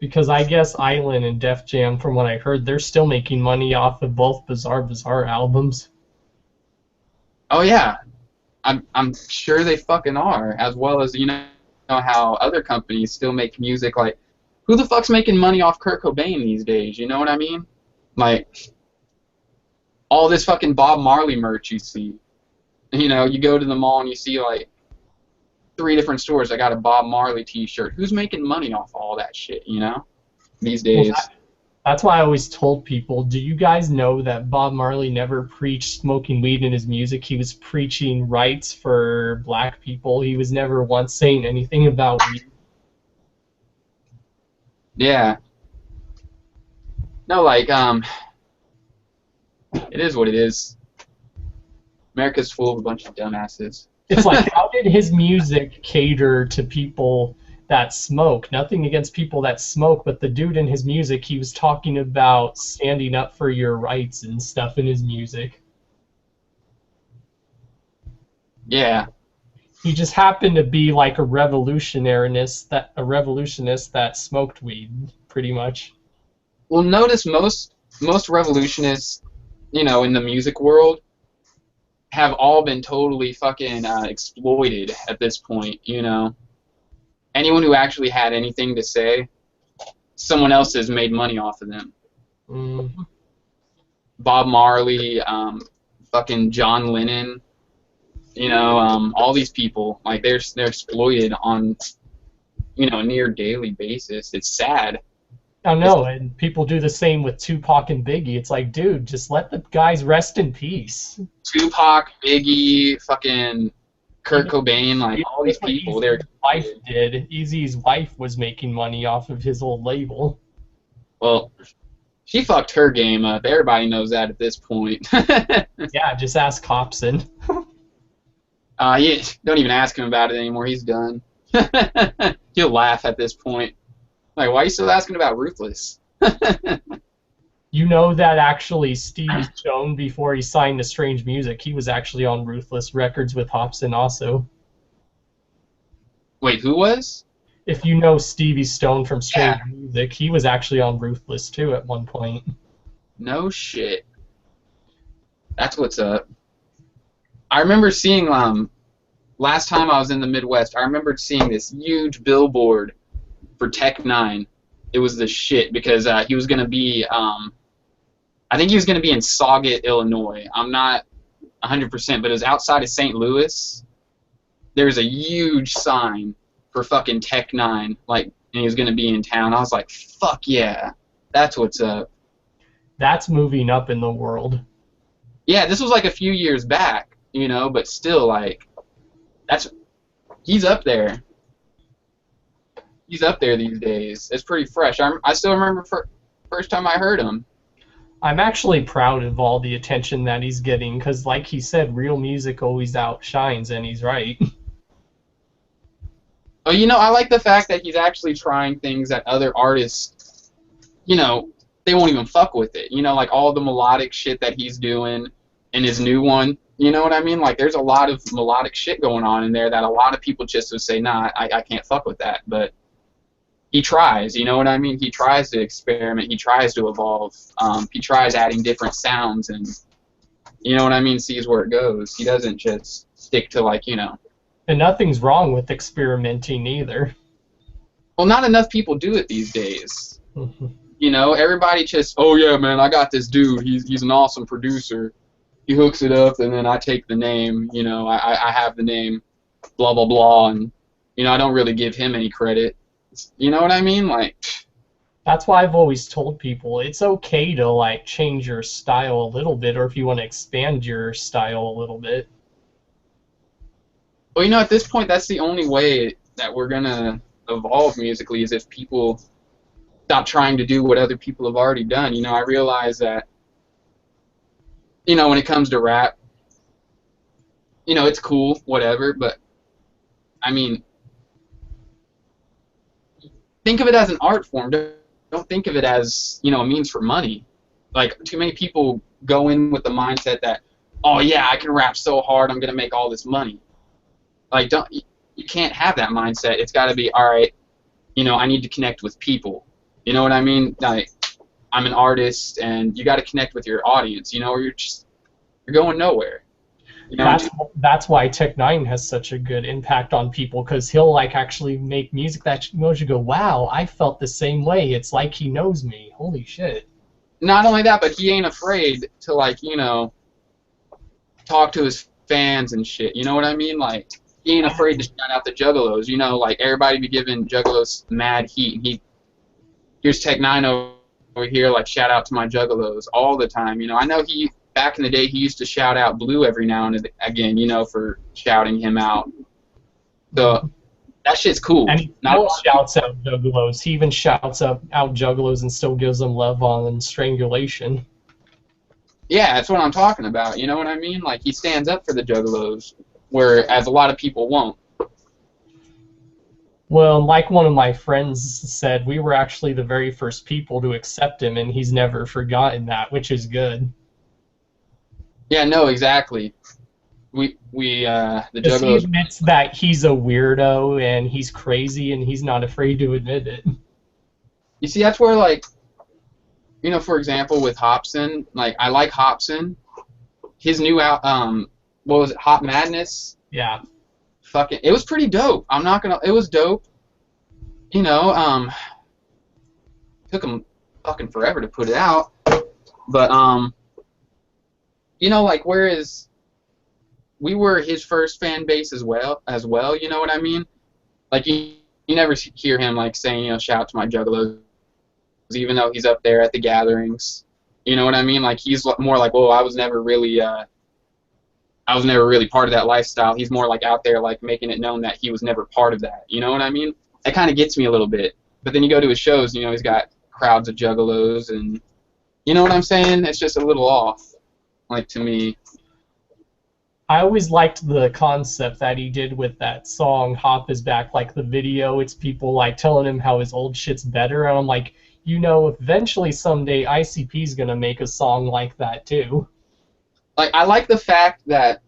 Because I guess Island and Def Jam, from what I heard, they're still making money off of both Bizarre albums. Oh yeah, I'm sure they fucking are. As well as you know how other companies still make music. Like, who the fuck's making money off Kurt Cobain these days? You know what I mean? Like, all this fucking Bob Marley merch you see. You know, you go to the mall and you see like 3 different stores that got a Bob Marley t-shirt. Who's making money off all that shit, you know, these days? Well, that's why I always told people, do you guys know that Bob Marley never preached smoking weed in his music? He was preaching rights for black people. He was never once saying anything about weed. Yeah. No, like, it is what it is. America's full of a bunch of dumbasses. It's like, how did his music cater to people that smoke? Nothing against people that smoke, but the dude in his music, he was talking about standing up for your rights and stuff in his music. Yeah. He just happened to be like a revolutionist that smoked weed, pretty much. Well, notice most revolutionists, you know, in the music world, have all been totally fucking exploited at this point, you know. Anyone who actually had anything to say, someone else has made money off of them. Mm-hmm. Bob Marley, fucking John Lennon, you know, all these people, like they're exploited on, you know, a near daily basis. It's sad. I know, and people do the same with Tupac and Biggie. It's like, dude, just let the guys rest in peace. Tupac, Biggie, fucking Kurt Cobain, like all these people. Their wife did. Eazy's wife was making money off of his old label. Well, she fucked her game up. Everybody knows that at this point. Yeah, just ask Hobson. Yeah, don't even ask him about it anymore. He's done. He'll laugh at this point. Like, why are you still asking about Ruthless? You know that actually Stevie Stone, before he signed to Strange Music, he was actually on Ruthless Records with Hobson also. Wait, who was? If you know Stevie Stone from Strange Music, he was actually on Ruthless too at one point. No shit. That's what's up. I remember seeing, last time I was in the Midwest, I remembered seeing this huge billboard for Tech 9. It was the shit because he was going to be, I think he was going to be in Sauget, Illinois. I'm not 100%, but it was outside of St. Louis. There's a huge sign for fucking Tech 9, like, and he was going to be in town. I was like, fuck yeah, that's what's up. That's moving up in the world. Yeah, this was like a few years back, you know, but still, like, he's up there. He's up there these days. It's pretty fresh. I still remember first time I heard him. I'm actually proud of all the attention that he's getting, because like he said, real music always outshines, and he's right. Oh, you know, I like the fact that he's actually trying things that other artists, you know, they won't even fuck with it. You know, like all the melodic shit that he's doing in his new one. You know what I mean? Like, there's a lot of melodic shit going on in there that a lot of people just would say, nah, I can't fuck with that. But he tries, you know what I mean? He tries to experiment. He tries to evolve. He tries adding different sounds and, you know what I mean, sees where it goes. He doesn't just stick to, like, you know. And nothing's wrong with experimenting either. Well, not enough people do it these days. Mm-hmm. You know, everybody just, oh yeah, man, I got this dude. He's an awesome producer. He hooks it up, and then I take the name. You know, I have the name, blah blah blah, and you know, I don't really give him any credit. You know what I mean? Like, that's why I've always told people it's okay to like change your style a little bit, or if you want to expand your style a little bit. Well, at this point, that's the only way that we're gonna evolve musically is if people stop trying to do what other people have already done. I realize that, when it comes to rap, it's cool, whatever, but, I mean, think of it as an art form. Don't think of it as, a means for money. Like, too many people go in with the mindset that, oh, yeah, I can rap so hard, I'm going to make all this money. Like, you can't have that mindset. It's got to be, all right, I need to connect with people. You know what I mean? Like, I'm an artist, and you got to connect with your audience, or you're going nowhere. That's why Tech Nine has such a good impact on people, because he'll like actually make music that knows you go, wow, I felt the same way. It's like he knows me. Holy shit. Not only that, but he ain't afraid to like, talk to his fans and shit. You know what I mean? Like, he ain't afraid to shout out the Juggalos. Like everybody be giving Juggalos mad heat. And here's Tech Nine over here, like shout out to my Juggalos all the time. I know back in the day, he used to shout out Blue every now and again, for shouting him out. So that shit's cool. And he shouts out Juggalos. He even shouts out Juggalos and still gives them love on Strangulation. Yeah, that's what I'm talking about. You know what I mean? Like, he stands up for the Juggalos, whereas a lot of people won't. Well, like one of my friends said, we were actually the very first people to accept him, and he's never forgotten that, which is good. Yeah, no, exactly. The Juggalos. He admits that he's a weirdo and he's crazy, and he's not afraid to admit it. You see, that's where, like, for example, with Hopsin, like, I like Hopsin. His new what was it, Hot Madness? Yeah. It was pretty dope. It was dope. Took him fucking forever to put it out. But, like, whereas we were his first fan base as well, you know what I mean? Like, you never hear him, like, saying, shout out to my Juggalos, even though he's up there at the gatherings. You know what I mean? Like, he's more like, I was never really part of that lifestyle. He's more, like, out there, like, making it known that he was never part of that. You know what I mean? That kind of gets me a little bit. But then you go to his shows, he's got crowds of Juggalos, and you know what I'm saying? It's just a little off. Like, to me. I always liked the concept that he did with that song, Hop Is Back, like the video, it's people like telling him how his old shit's better, and I'm like, eventually someday ICP's gonna make a song like that too. Like, I like the fact that,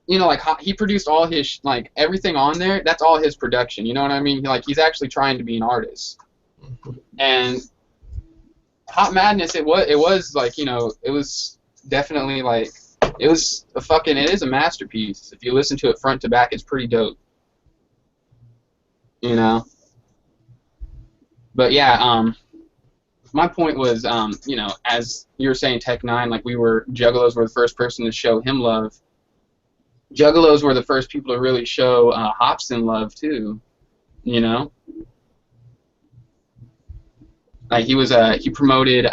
like, he produced all his, like, everything on there, that's all his production, you know what I mean? Like, he's actually trying to be an artist. And Hot Madness, it was like, it was definitely like, it is a masterpiece. If you listen to it front to back, it's pretty dope. But yeah, my point was, as you were saying, Tech Nine, like, Juggalos were the first person to show him love. Juggalos were the first people to really show Hopsin love too, Like, he promoted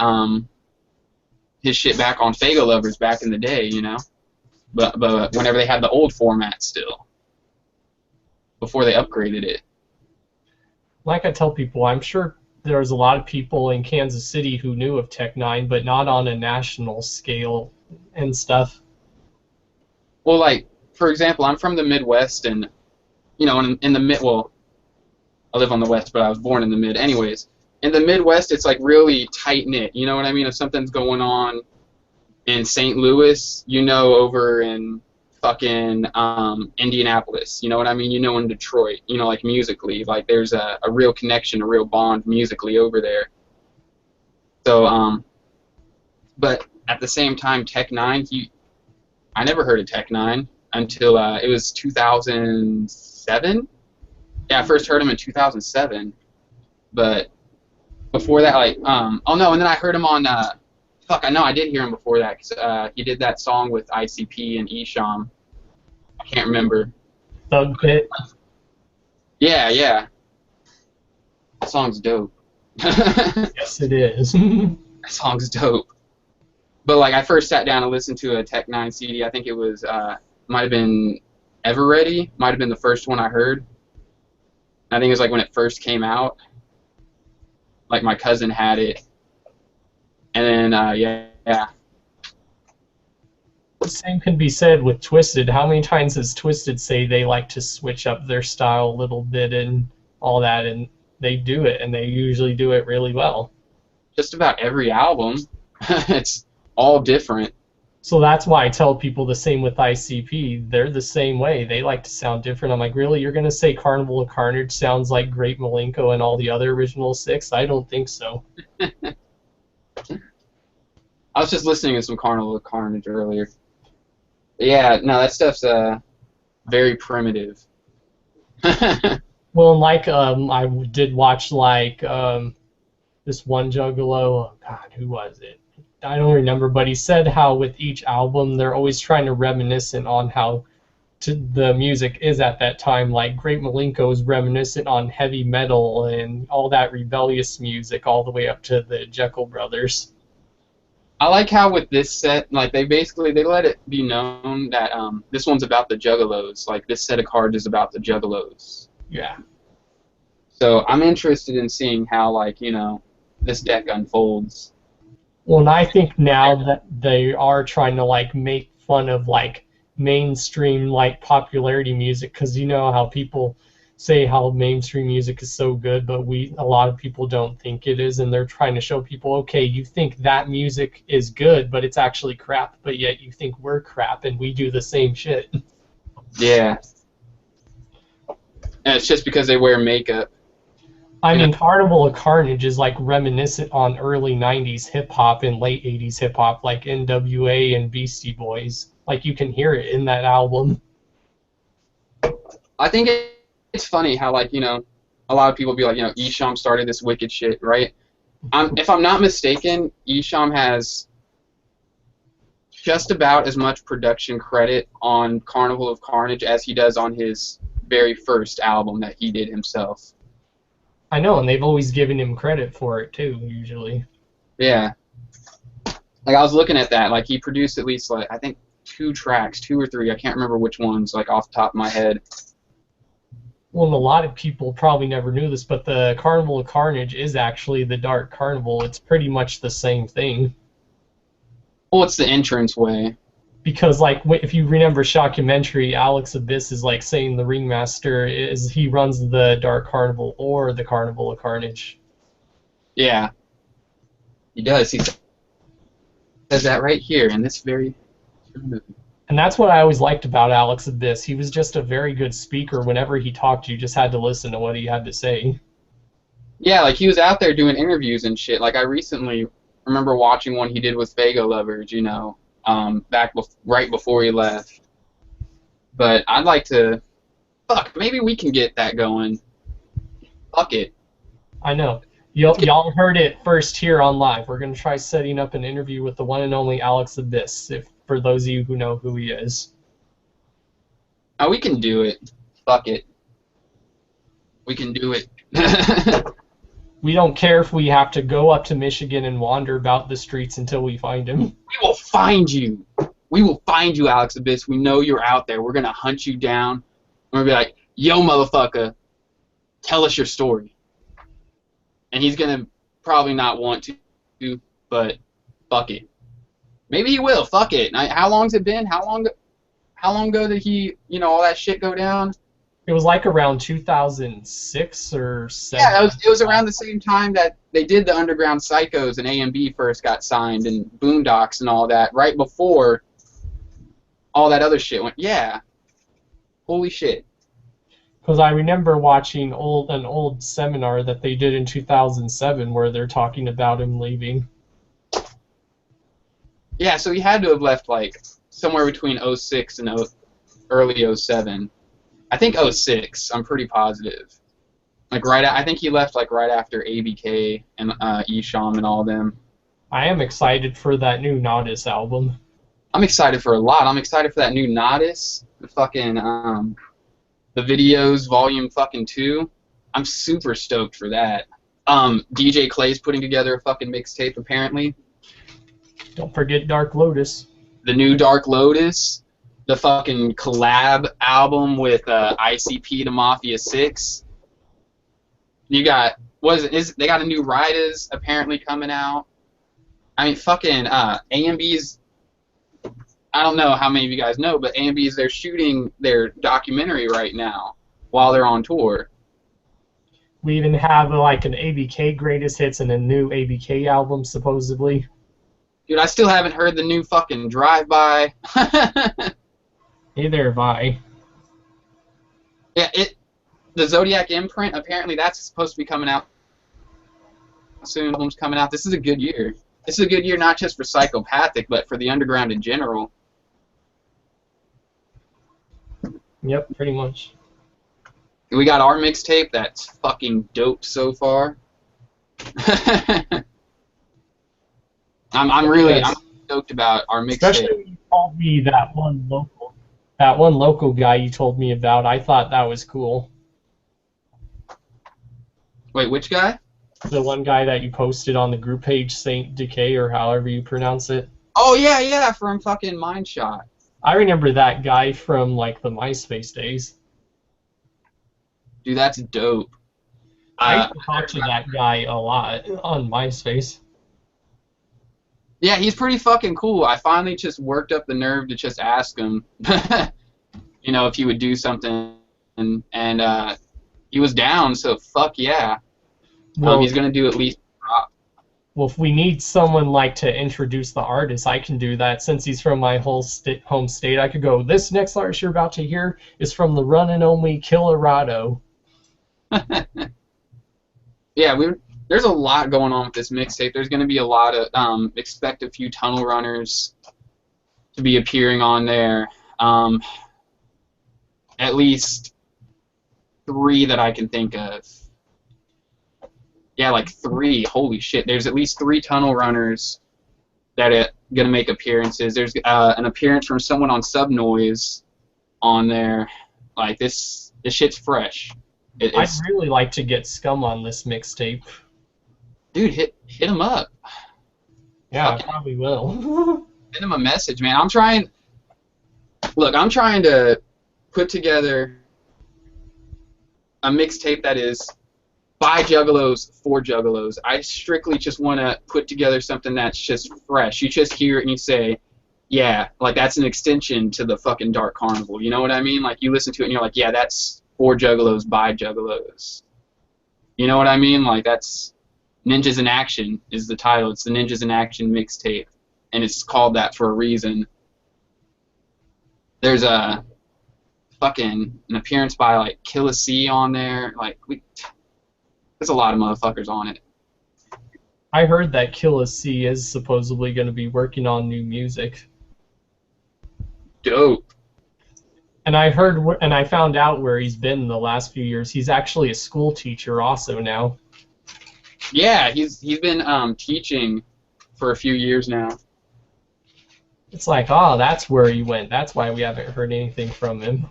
his shit back on Fago Lovers back in the day, But whenever they had the old format still, before they upgraded it. Like I tell people, I'm sure there's a lot of people in Kansas City who knew of Tech Nine, but not on a national scale and stuff. Well, like, for example, I'm from the Midwest, and, in the mid, well, I live on the West, but I was born in the Mid. Anyways, in the Midwest, it's, like, really tight-knit, you know what I mean? If something's going on in St. Louis, over in fucking Indianapolis, you know what I mean? In Detroit, like, musically, like, there's a real connection, a real bond musically over there. So, but at the same time, Tech Nine, I never heard of Tech Nine until it was 2007. Yeah, I first heard him in 2007, but before that, like, oh no, and then I heard him on, I know I did hear him before that, because he did that song with ICP and ESHAM. I can't remember. Thug Pit? Yeah. That song's dope. Yes, it is. That song's dope. But, like, I first sat down and listened to a Tech Nine CD. I think it was, might have been Ever Ready might have been the first one I heard. I think it was like when it first came out. Like my cousin had it, and then yeah. The same can be said with Twisted. How many times does Twisted say they like to switch up their style a little bit and all that, and they do it, and they usually do it really well. Just about every album, it's all different. So that's why I tell people the same with ICP. They're the same way. They like to sound different. I'm like, really? You're going to say Carnival of Carnage sounds like Great Milenko and all the other original 6? I don't think so. I was just listening to some Carnival of Carnage earlier. Yeah, no, that stuff's very primitive. Well, like I did watch like this one Juggalo. Oh, God, who was it? I don't remember, but he said how with each album they're always trying to reminiscent on how the music is at that time. Like Great Milenko is reminiscent on heavy metal and all that rebellious music, all the way up to the Jekyll Brothers. I like how with this set, like they let it be known that this one's about the Juggalos. Like this set of cards is about the Juggalos. Yeah. So I'm interested in seeing how, like, you know, this deck unfolds. Well, and I think now that they are trying to like make fun of like mainstream like popularity music, because you know how people say how mainstream music is so good, but a lot of people don't think it is, and they're trying to show people, okay, you think that music is good, but it's actually crap, but yet you think we're crap, and we do the same shit. Yeah. And it's just because they wear makeup. I mean, Carnival of Carnage is like reminiscent on early 90s hip-hop and late 80s hip-hop, like NWA and Beastie Boys. Like, you can hear it in that album. I think it's funny how, like, you know, a lot of people be like, you know, ESHAM started this wicked shit, right? If I'm not mistaken, ESHAM has just about as much production credit on Carnival of Carnage as he does on his very first album that he did himself. I know, and they've always given him credit for it, too, usually. Yeah. Like, I was looking at that. Like, he produced at least, like, I think 2 tracks, 2 or 3. I can't remember which ones, like, off the top of my head. Well, and a lot of people probably never knew this, but the Carnival of Carnage is actually the Dark Carnival. It's pretty much the same thing. Well, it's the entrance way. Because, like, if you remember Shockumentary, Alex Abyss is, like, saying the Ringmaster is he runs the Dark Carnival or the Carnival of Carnage. Yeah. He does. He says that right here in this very movie. And that's what I always liked about Alex Abyss. He was just a very good speaker. Whenever he talked, you just had to listen to what he had to say. Yeah, like, he was out there doing interviews and shit. Like, I recently remember watching one he did with Fago Lovers, you know, right before he left. But I'd like to... Fuck, maybe we can get that going. Fuck it. I know. Y'all heard it first here on live. We're going to try setting up an interview with the one and only Alex Abyss, for those of you who know who he is. Oh, we can do it. Fuck it. We can do it. We don't care if we have to go up to Michigan and wander about the streets until we find him. We will find you. We will find you, Alex Abyss. We know you're out there. We're going to hunt you down. We're going to be like, yo, motherfucker, tell us your story. And he's going to probably not want to, but fuck it. Maybe he will. Fuck it. How long's it been? How long ago did he, you know, all that shit go down? It was like around 2006 or 7. Yeah, it was around the same time that they did the Underground Psychos and A&B first got signed and Boondocks and all that, right before all that other shit went. Yeah. Holy shit. Because I remember watching an old seminar that they did in 2007 where they're talking about him leaving. Yeah, so he had to have left like somewhere between 06 and early 07. I think 06. I'm pretty positive. Like I think he left like right after ABK and ESHAM and all them. I am excited for that new Nodis album. I'm excited for a lot. I'm excited for that new Nodis. The fucking the videos volume fucking 2. I'm super stoked for that. DJ Clay's putting together a fucking mixtape apparently. Don't forget Dark Lotus. The new Dark Lotus. the fucking collab album with ICP to Mafia 6. You got they got a new Riders apparently coming out. I mean, fucking AMB's. I don't know how many of you guys know, but AMB's, they're shooting their documentary right now while they're on tour. We even have like an ABK greatest hits and a new ABK album supposedly. Dude, I still haven't heard the new fucking Drive-By. Neither have I. Yeah, the Zodiac Imprint, apparently that's supposed to be coming out soon. Album's coming out. This is a good year. This is a good year not just for Psychopathic, but for the underground in general. Yep, pretty much. We got our mixtape that's fucking dope so far. I'm really stoked about our mixtape. Especially when you told me that one local guy you told me about. I thought that was cool. Wait, which guy? The one guy that you posted on the group page, Saint Decay, or however you pronounce it. Oh yeah, from fucking Mindshot. I remember that guy from like the MySpace days. Dude, that's dope. I used to talk to that guy a lot on MySpace. Yeah, he's pretty fucking cool. I finally just worked up the nerve to just ask him, you know, if he would do something, and he was down. So fuck yeah. Well, he's gonna do at least a drop. Well, if we need someone like to introduce the artist, I can do that. Since he's from my home state, I could go, this next artist you're about to hear is from the one and only Colorado. Yeah, there's a lot going on with this mixtape. There's going to be a lot of, expect a few Tunnel Runners to be appearing on there. At least 3 that I can think of. Yeah, like 3. Holy shit. There's at least 3 Tunnel Runners that are going to make appearances. There's an appearance from someone on Subnoise on there. Like, this shit's fresh. I'd really like to get Scum on this mixtape. Dude, hit him up. Yeah, I probably will. Send him a message, man. I'm trying to put together a mixtape that is by Juggalos for Juggalos. I strictly just want to put together something that's just fresh. You just hear it and you say, yeah, like that's an extension to the fucking Dark Carnival. You know what I mean? Like you listen to it and you're like, yeah, that's for Juggalos by Juggalos. You know what I mean? Like that's Ninjas in Action is the title. It's the Ninjas in Action mixtape, and it's called that for a reason. There's a fucking an appearance by like Killa C on there. Like there's a lot of motherfuckers on it. I heard that Killa C is supposedly going to be working on new music. Dope. And I heard, and I found out where he's been the last few years. He's actually a school teacher also now. Yeah, he's been teaching for a few years now. It's like, oh, that's where he went. That's why we haven't heard anything from him.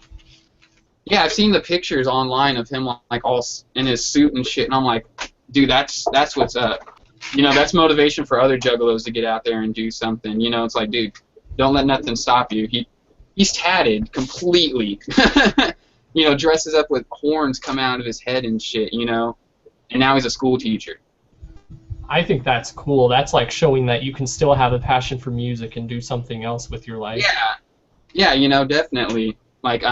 Yeah, I've seen the pictures online of him like all in his suit and shit, and I'm like, dude, that's what's up. You know, that's motivation for other Juggalos to get out there and do something. You know, it's like, dude, don't let nothing stop you. He's tatted completely. You know, dresses up with horns coming out of his head and shit, you know. And now he's a school teacher. I think that's cool. That's like showing that you can still have a passion for music and do something else with your life. Yeah. Yeah, you know, definitely. Like,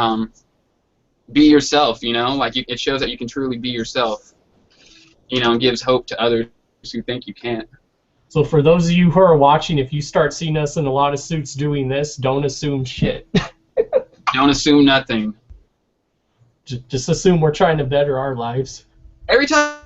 be yourself, you know? Like, it shows that you can truly be yourself. You know, and gives hope to others who think you can't. So for those of you who are watching, if you start seeing us in a lot of suits doing this, don't assume shit. Don't assume nothing. Just assume we're trying to better our lives. Every time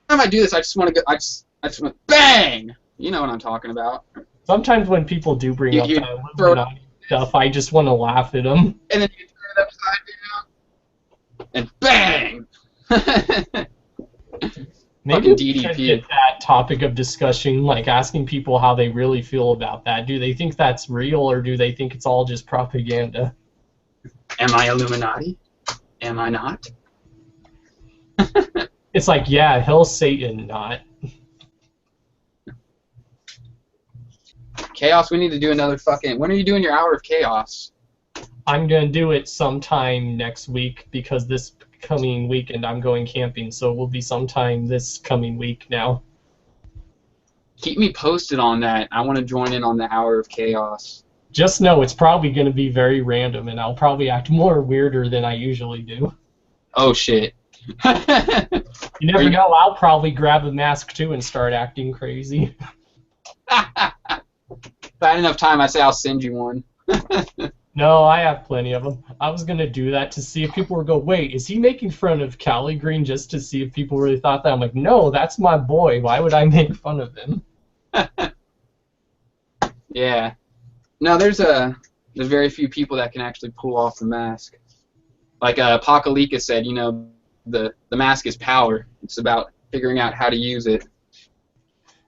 I do this, I just want to go. I just want bang. You know what I'm talking about. Sometimes when people do bring up that Illuminati stuff, I just want to laugh at them. And then you turn it upside down, and bang. Maybe we should get that topic of discussion, like asking people how they really feel about that. Do they think that's real, or do they think it's all just propaganda? Am I Illuminati? Am I not? It's like, yeah, hell's Satan, not. Chaos, we need to do another fucking... When are you doing your hour of chaos? I'm going to do it sometime next week because this coming weekend I'm going camping, so it will be sometime this coming week now. Keep me posted on that. I want to join in on the Hour of Chaos. Just know it's probably going to be very random, and I'll probably act more weirder than I usually do. Oh, shit. You never know, I'll probably grab a mask too and start acting crazy. If I had enough time, I'd say I'll send you one. No, I have plenty of them. I was going to do that to see if people would go, wait, is he making fun of Cali Green, just to see if people really thought that? I'm like, no, that's my boy. Why would I make fun of him? Yeah. No, there's very few people that can actually pull off the mask. Like Apocalypse said, you know, the mask is power. It's about figuring out how to use it.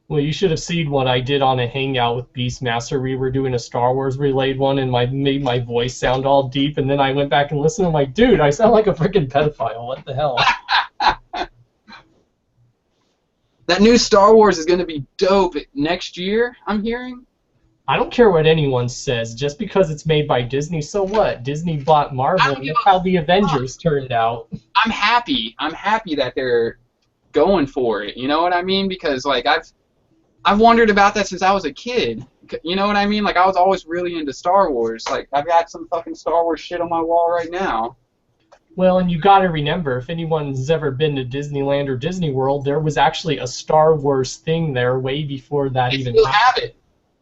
Well, you should have seen what I did on a hangout with Beastmaster. We were doing a Star Wars relayed one, and made my voice sound all deep, and then I went back and listened, and I'm like, dude, I sound like a freaking pedophile. What the hell? That new Star Wars is going to be dope next year, I'm hearing. I don't care what anyone says. Just because it's made by Disney, so what? Disney bought Marvel, and look how the Avengers turned out. I'm happy. I'm happy that they're going for it. You know what I mean? Because, like, I've wondered about that since I was a kid. You know what I mean? Like, I was always really into Star Wars. Like, I've got some fucking Star Wars shit on my wall right now. Well, and you gotta remember, if anyone's ever been to Disneyland or Disney World, there was actually a Star Wars thing there way before that even happened. They still have it.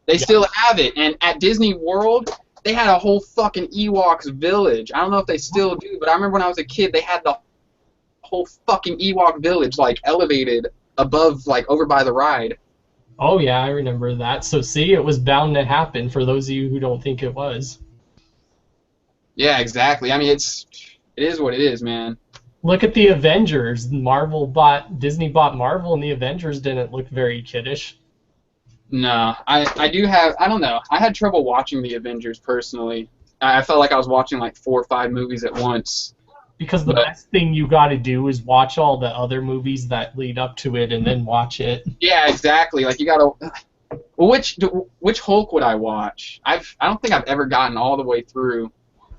They still have it. And at Disney World, they had a whole fucking Ewoks village. I don't know if they still do, but I remember when I was a kid, they had the whole fucking Ewok village, like, elevated above, like, over by the ride. Oh, yeah, I remember that. So, see, it was bound to happen for those of you who don't think it was. Yeah, exactly. I mean, it is what it is, man. Look at the Avengers. Disney bought Marvel, and the Avengers didn't look very kiddish. No, I don't know. I had trouble watching the Avengers, personally. I felt like I was watching, like, 4 or 5 movies at once. Because the best thing you gotta do is watch all the other movies that lead up to it and then watch it. Yeah, exactly. Like, you gotta... Well, which Hulk would I watch? I don't think I've ever gotten all the way through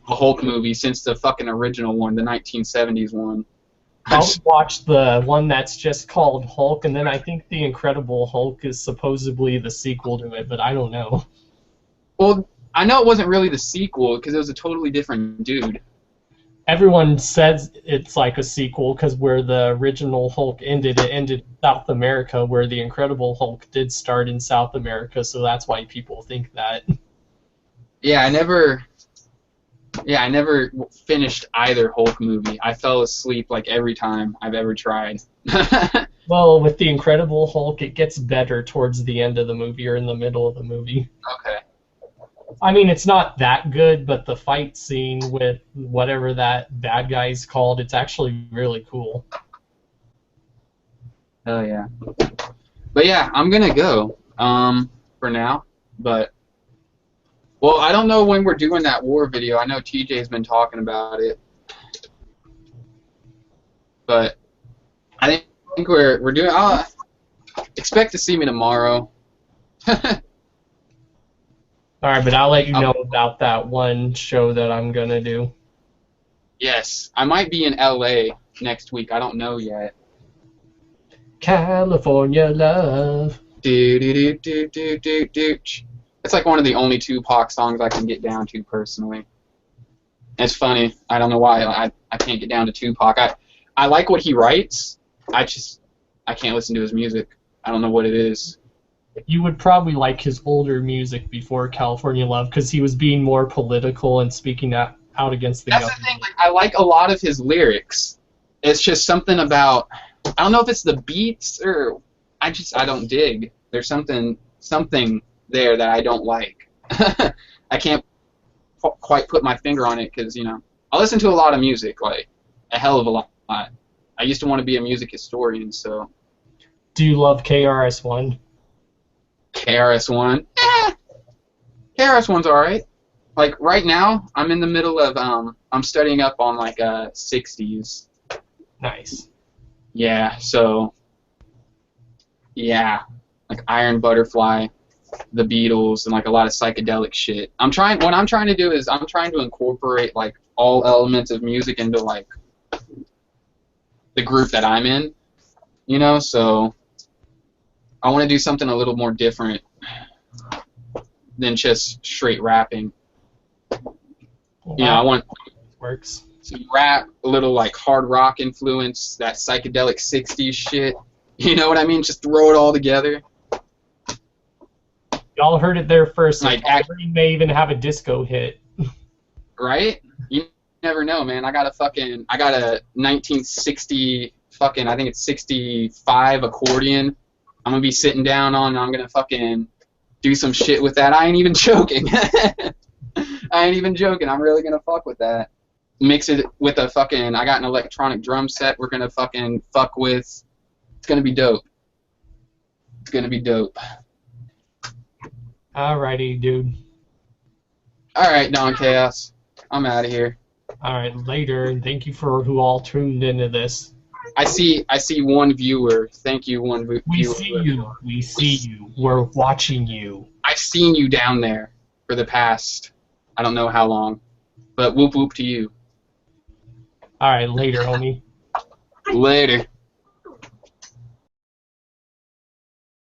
a Hulk movie since the fucking original one, the 1970s one. I'll watch the one that's just called Hulk, and then I think The Incredible Hulk is supposedly the sequel to it, but I don't know. Well, I know it wasn't really the sequel, because it was a totally different dude. Everyone says it's like a sequel, because where the original Hulk ended, it ended in South America, where The Incredible Hulk did start in South America, so that's why people think that. Yeah, I never finished either Hulk movie. I fell asleep like every time I've ever tried. Well, with The Incredible Hulk, it gets better towards the end of the movie or in the middle of the movie. Okay. I mean, it's not that good, but the fight scene with whatever that bad guy's called, it's actually really cool. Oh, yeah. But yeah, I'm going to go for now. But, well, I don't know when we're doing that war video. I know TJ's been talking about it. But I think we're doing... expect to see me tomorrow. Alright, but I'll let you know about that one show that I'm going to do. Yes. I might be in LA next week. I don't know yet. California Love. Do-do-do-do-do-do-do. It's like one of the only Tupac songs I can get down to, personally. It's funny. I don't know why I can't get down to Tupac. I like what he writes. I can't listen to his music. I don't know what it is. You would probably like his older music before California Love, because he was being more political and speaking out against the government. That's the thing. Like, I like a lot of his lyrics. It's just something about... I don't know if it's the beats or... I don't dig. There's something there that I don't like. I can't quite put my finger on it because, you know, I listen to a lot of music, like a hell of a lot. I used to want to be a music historian, so... Do you love KRS-One? KRS-One? KRS-One's alright. Like, right now, I'm in the middle of, I'm studying up on, like, 60s. Nice. Yeah, so... Yeah. Like Iron Butterfly. the Beatles and like a lot of psychedelic shit. What I'm trying to do is I'm trying to incorporate like all elements of music into like the group that I'm in, you know, so I want to do something a little more different than just straight rapping. You know, I want works. some rap, a little like hard rock influence, that psychedelic 60s shit. You know what I mean? Just throw it all together. Y'all heard it there first. Like, We may even have a disco hit. Right? You never know, man. I got a 1960 fucking, I think it's 65 accordion. I'm gonna be sitting down on, I'm gonna fucking do some shit with that. I ain't even joking. I ain't even joking. I'm really gonna fuck with that. Mix it with a fucking, I got an electronic drum set we're gonna fucking fuck with. It's gonna be dope. It's gonna be dope. Alrighty, dude. Alright, Don Chaos. I'm out of here. Alright, later, and thank you for who all tuned into this. I see one viewer. Thank you, one viewer. We see you. We see you. We're watching you. I've seen you down there for the past, I don't know how long. But whoop whoop to you. Alright, later, homie. Later.